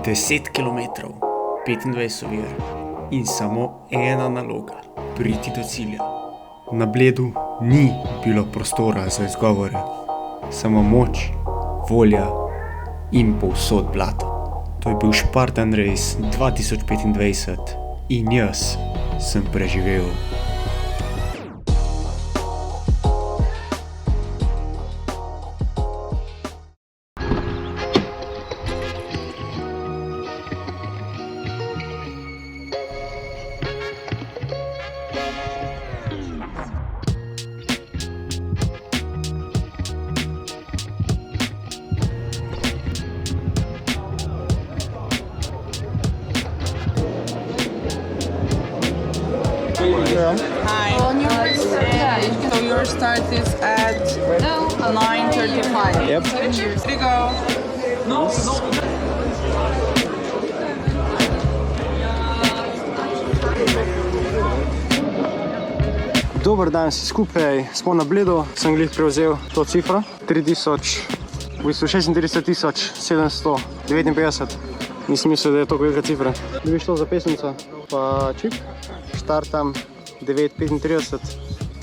10 km, 25 ovir in samo ena naloga: priti do cilja. Na Bledu ni bilo prostora za izgovore, samo moč, volja in povsod blato. To je bil Spartan Race 2025 in jaz sem preživel. Hi. So your start is at 9:35. Yep. Cheers. Here you go. Dober dan si skupaj, smo na Bledu, sem glih prevzel to cifro, 36.759. Nisem mislil, da je to velika cifra. Dobiš to zapisnico, pa čip, štartam 9:35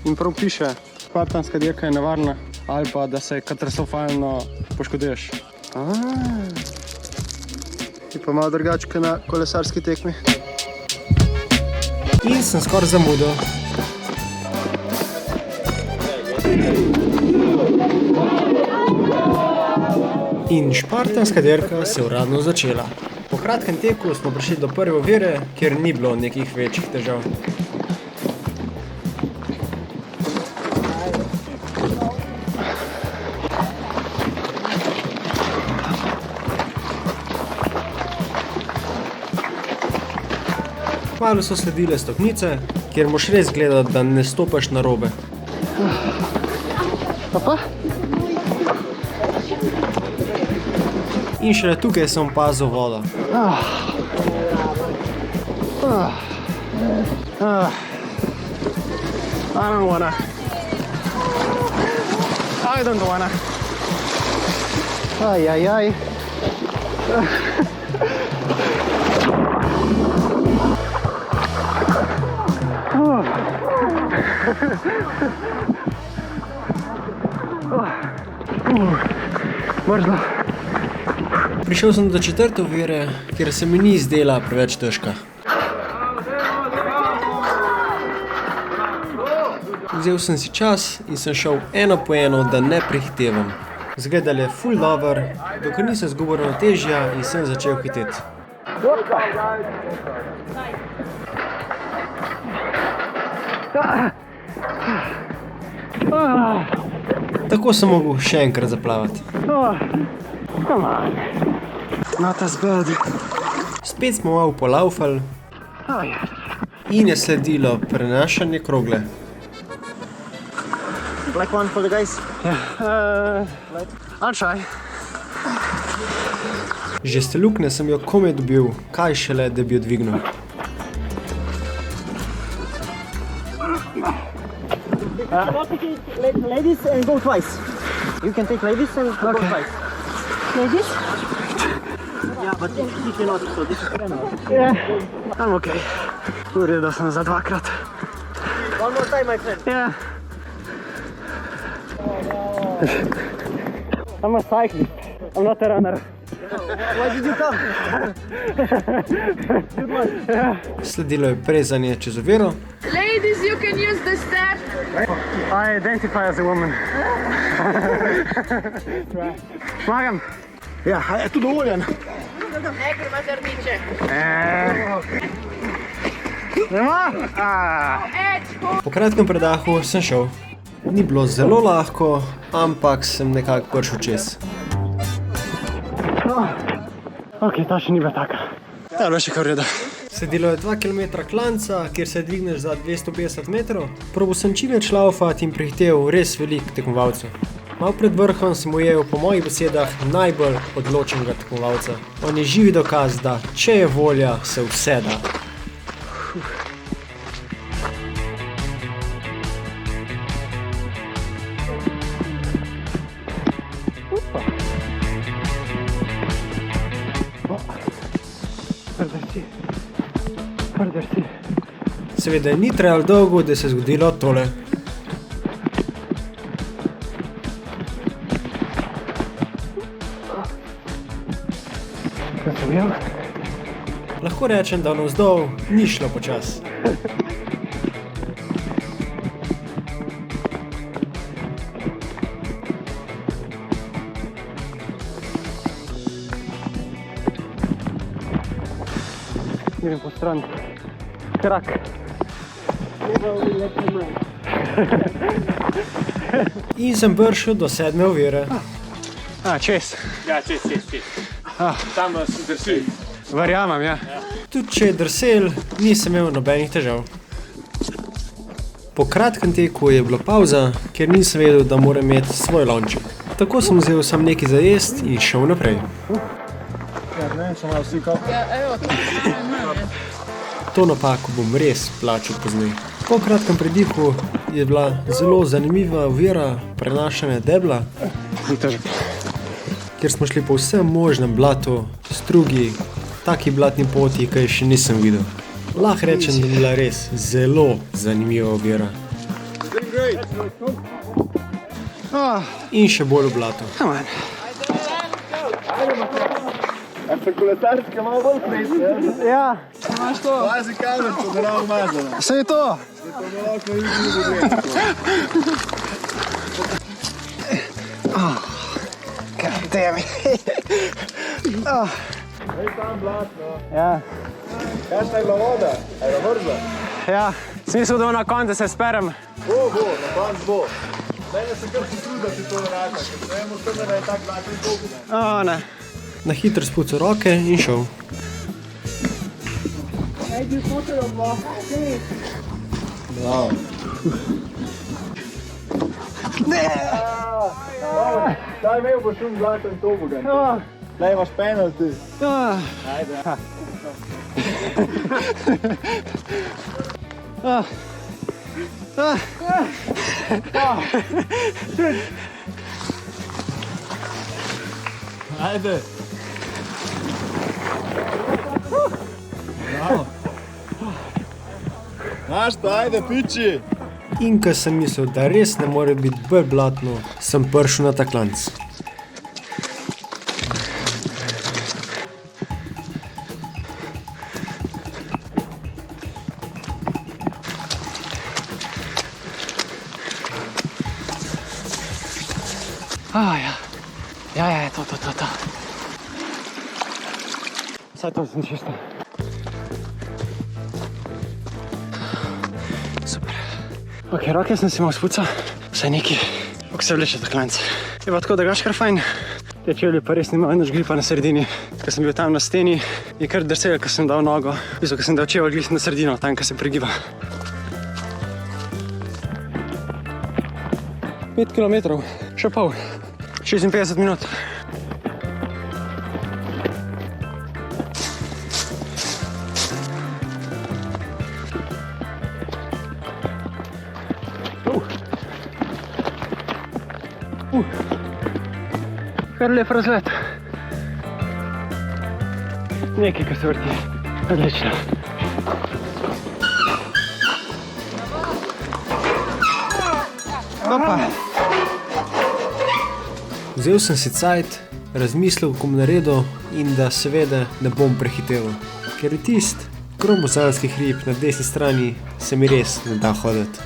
in prav piše, spartanska dirka je nevarna ali pa da se katastrofalno poškoduješ. Je pa malo drugačka na kolesarski tekmi. In sem skoraj zamudil. In špartanska dirka se je uradno začela. Po kratkem teku smo prišli do prve ovire, kjer ni bilo nekih večjih težav. Kmalu so sledile stopnice, kjer moš res gledati, da ne stopaš na robe. In šele tukaj sem opazil vodo. I don't wanna. Ajajaj. Mrzlo. Prišel sem do četrte ovire, kjer se mi ni zdela preveč težka. Vzel sem si čas in sem šel eno po eno, da ne prehitevam. Zgledal je ful dober, dokler nisem zgubil ravnotežja in sem začel hiteti. Tako sem mogel še enkrat zaplavati. Spet smo malo polaufali in je sledilo prenašanje krogle. Black one for the guys? I'll try. Že s te luknje sem jo komaj dobil, kaj šele, da bi jo dvignil. Ladies and go twice. You can take ladies and go twice. Ladies? Yeah, but if you not, so this is camera. Yeah, I'm okay. Uredil sem za dvakrat. One more time, my friend. Yeah. I'm a cyclist. I'm not a runner. Why did you come? Good one. Sledilo je prezanje čez oviro. Ladies, you can use the step. I identify as a woman. Pomagam? Ja, je tu dovoljen. Nekaj ima zrniček. Nema? Po kratkem predahu sem šel. Ni bilo zelo lahko, ampak sem nekako prišel čez. Ok, ta še ni bila taka. Ta je bila še kar reda. Sledilo je 2 km klanca, kjer se dvigneš za 250 metrov. Probal sem čim več laufati in prehitev res veliko tekmovalcev. Malo pred vrhom sem ujel po mojih besedah najbolj odločenega tekmovalca. On je živi dokaz, da če je volja, se vse da. Seveda ni trajalo dolgo, da se je zgodilo tole. Lahko rečem, da navzdol ni šlo počas. Grem po stran. Krak. In sem prišel do 7. ovire. Čez. Ja, čez. Tam si drsi. Verjamem, ja. Tudi če je drsel, nisem imel nobenih težav. Po kratkem teku je bila pauza, ker nisem vedel, da moram imeti svoj lonček. Tako sem vzel sam nekaj za jest in šel naprej. To napako bom res plačal pozneje. Po kratkem predihu je bila zelo zanimiva ovira prenašanja debla, kjer smo šli po vsem možnem blatu, strugi, taki blatni poti, ki še nisem videl. Lahko rečem, da je bila res zelo zanimiva ovira. In še bolj v blatu. Kolesarska malo bolj prejti, Ja, Imaš to? Pazi kamerco, da nam umazala. saj je to. To bo lahko videti. God damn it. Ej, tam blatno. Ja, Kakšna je bila voda? A je bila mrzla? ja. Smisel, da bo na koncu se sperem. Bo, na konc bo. Mene se kar potrudi, da ti to vrata, ker ne vemo strme, da je tak blatni dolgo. Ne. Na hitro spucal roke in šel. Daj imel boš šum blaten tobogan. Daj imaš penalty. Ajde. Ajde. Znaš to, ajde, piči. In ko sem mislil, da res ne more biti bolj blatno, sem prišel na ta klanc. Ja, to. Saj to sem čisto. Super. Ok, roke sem si malo spucal, vsaj neki, kako se vleče ta klanc. Je pa tako drugače kar fajn. Te čevlje pa res nimajo nič gripa na sredini. Ko sem bil tam na steni, je kar drsel, ko sem dal nogo. V bistvu, ko sem dal čevelj glih na sredino, tam, ko se pregiba. 5 kilometrov, še pol. 56 minut. Kar lep razgled. Nekaj, ko se vrti. Odlično. Opa. Vzel sem si cajt, razmislil, kako bom naredil in da seveda ne bom prehiteval. Ker je tist kromozalski hrib na desni strani se mi res ne da hoditi.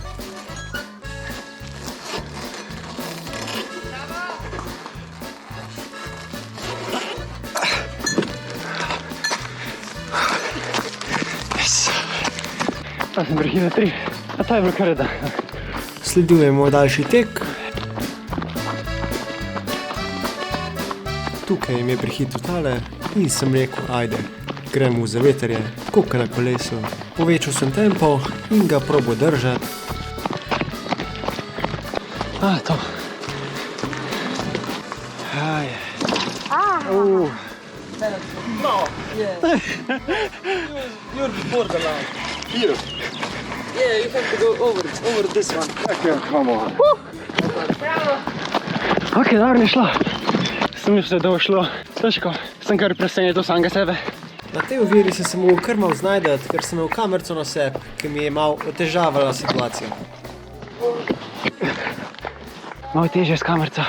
Ta sem prehitil 3, a ta je bilo kar da. Sledil je moj daljši tek. Tukaj mi je prehitil tale in sem rekel, ajde, gremo v zavetrje, koliko na kolesu. Povečal sem tempo in ga probo držati. To. You're before the line. Here. Yeah, you have to go over this one. Okay, come on. Ok, dobro je šlo. Sem mislil, da bo šlo težko. Sem kar presenečil samega sebe. Na tej oviri sem se mogel kar malo znajdati, ker sem imel kamerco na sebi, ki mi je malo otežavala situacijo. Malo težje s kamerco.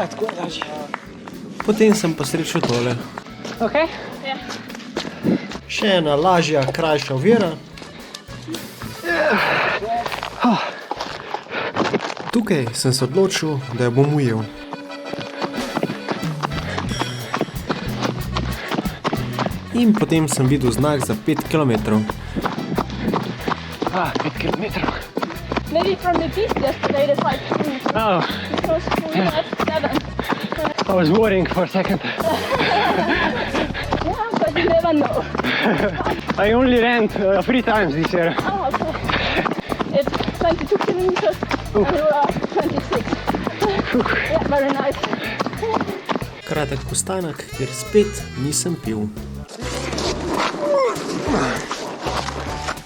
Tako je lažje. Potem sem pa srečal tole. Okay. Še ena lažja, krajša ovira. Tukaj sem se odločil, da jo bom ujel. In potem sem videl znak za 5 km. 5 kilometrov. Maybe from the beach yesterday, it's like Oh, close to 7. I was worrying for a second. Yeah, but you never know. I only ran 3 times this year. Oh, okay. It's 22 kilometers and you are 26. Yeah, very nice. Kratek postanek, kjer spet nisem pil.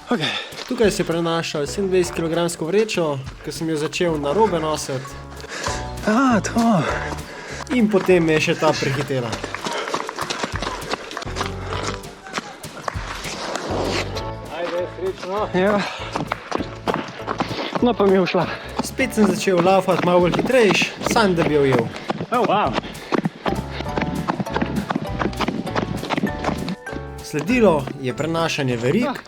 Okay. Tukaj se prenašal 27 kg vrečo, ki sem jo začel narobe nositi. To. In potem me je še ta prehitela. Ja. No, pa mi je ušla. Spet sem začel laufati malo bolj hitrejš, sam da bi jo ujel. Oh, wow. Sledilo je prenašanje verig,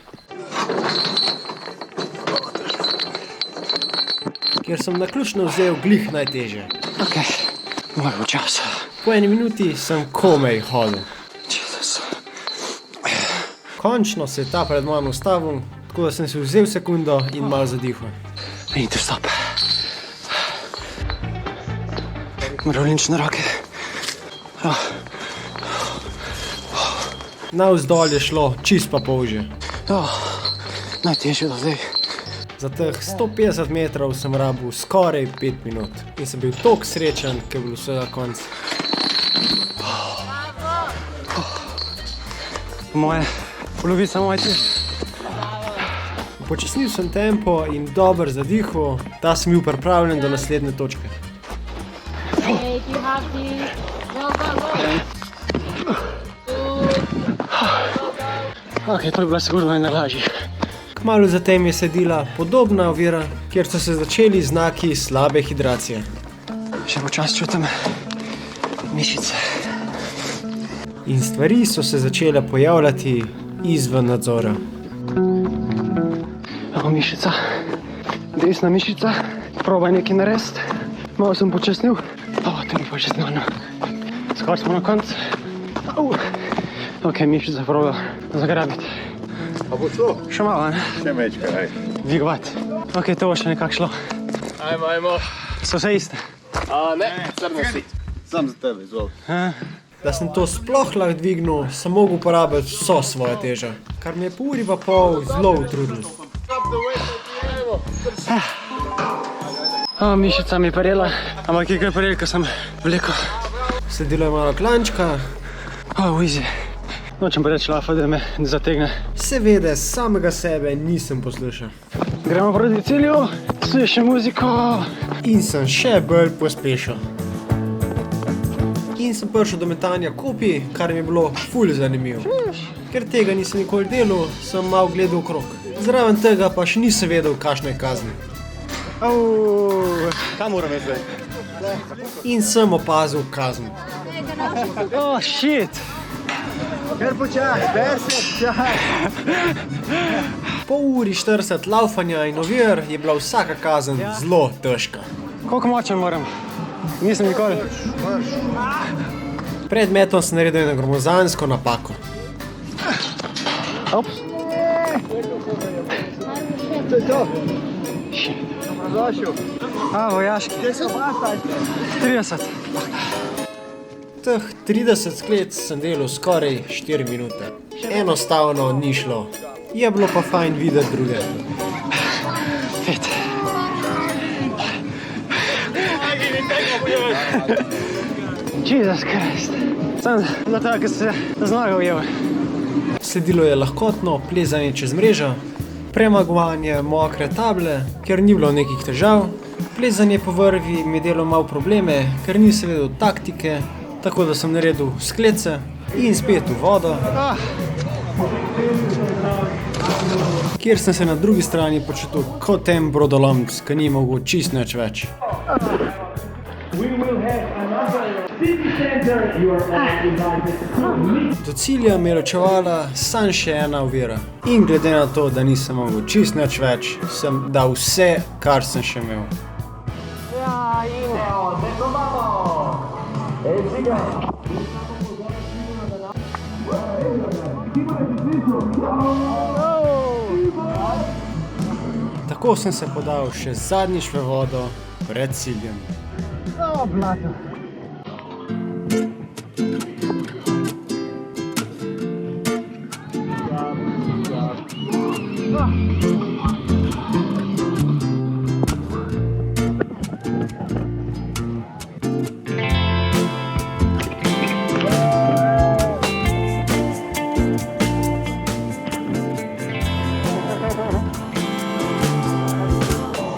kjer sem naključno vzel glih najtežje. Ok, moj bo čas. Po 1 minuti sem komaj hodil. Jezus. Končno se je ta pred mojim ustavil, tako da sem si vzel sekundo in malo zadihal. I need to stop. Mravljnične roke. Navzdol je šlo čist pa polžje. Najtežje do zdaj. Za teh 150 metrov sem rabil skoraj 5 minut in sem bil toliko srečen, ker je bil vsega konc. Moje polovica moje težje. Počasnil sem tempo in dober zadihal, da sem bil pripravljen do naslednje točke. Hey, do you have the... Ok, to je bila sigurno ena lažjih. Kmalu zatem je sledila podobna ovira, kjer so se začeli znaki slabe hidracije. Še počas čutim mišice. In stvari so se začele pojavljati izven nadzora. Evo mišica, desna mišica, probaj nekaj narediti. Malo sem počasnil. To ni počasnil, no. Skoraj smo na koncu. Ok, mišica probaj zagrabiti. A bo šlo? Še malo, ne? Še mečka, aj. Dvigovati. Ok, to bo še nekako šlo. Ajmo. So vse iste. Ne, crno si. Sam za tebe, izvoli. Da sem to sploh lahko dvignil, sem mogel uporabiti vso svojo težo, kar mi je po uri pa pol zelo utrudilo. Mišica mi je parela, ampak je kaj parel, ko sem vlekel. Sledilo je malo klančka. Easy. Nočem pa reči lafa, da me zategne. Seveda, samega sebe nisem poslušal. Gremo proti cilju, slišim muziko. In sem še bolj pospešil. In sem prišel do metanja kopij, kar mi je bilo ful zanimivo. Ker tega nisem nikoli delal, sem malo gledal okrog. Zraven tega pa še nisem vedel, kakšna je kazen. Kam moram jaz zdaj? In sem opazil kazen. Shit. Ker počas, počas. Po uri 40 laufanja in ovir je bila vsaka kazen zelo težka. Koliko močen moram? Nisem nikoli. Pred metom sem naredil eno gromozansko napako. Ops. To je to. Dobrodošel. Vojaški. Kje se opastaš? 30. Teh 30 sklec sem delal skoraj 4 minute. Enostavno ni šlo. Je bilo pa fajn videti druge. Fit. Jesus Christ. Sem za to, ker se znoga ujel. Sledilo je lahkotno plezanje čez mrežo premagovanje mokre table, ker ni bilo nekih težav. Plezanje po vrvi mi je delo malo probleme, ker nisem vedel taktike, tako da sem naredil sklece in spet v vodo, kjer sem se na drugi strani počutil kot en brodolomc, ki ni mogel čist nič več. Do cilja me je ločevala samo še ena ovira. In glede na to, da nisem mogel čist nič več, sem dal vse, kar sem še imel. Tako sem se podal še zadnjič v vodo pred ciljem.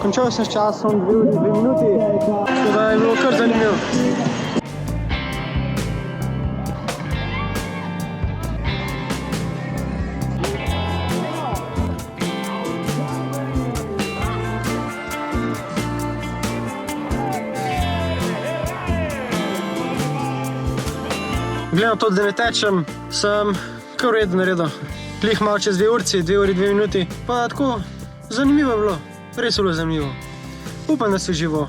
Končal sem s časom 2 uri 2 minuti, tako da je bilo kar zanimivo. Glede na to, da ne tečem, sem kar v redu naredil. Glih malo čez 2 uri, 2 uri 2 minuti, pa tako zanimivo je bilo. Res je bilo zanimivo. Upam, da si užival.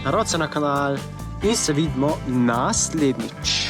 Narod se na kanal in se vidimo naslednjič.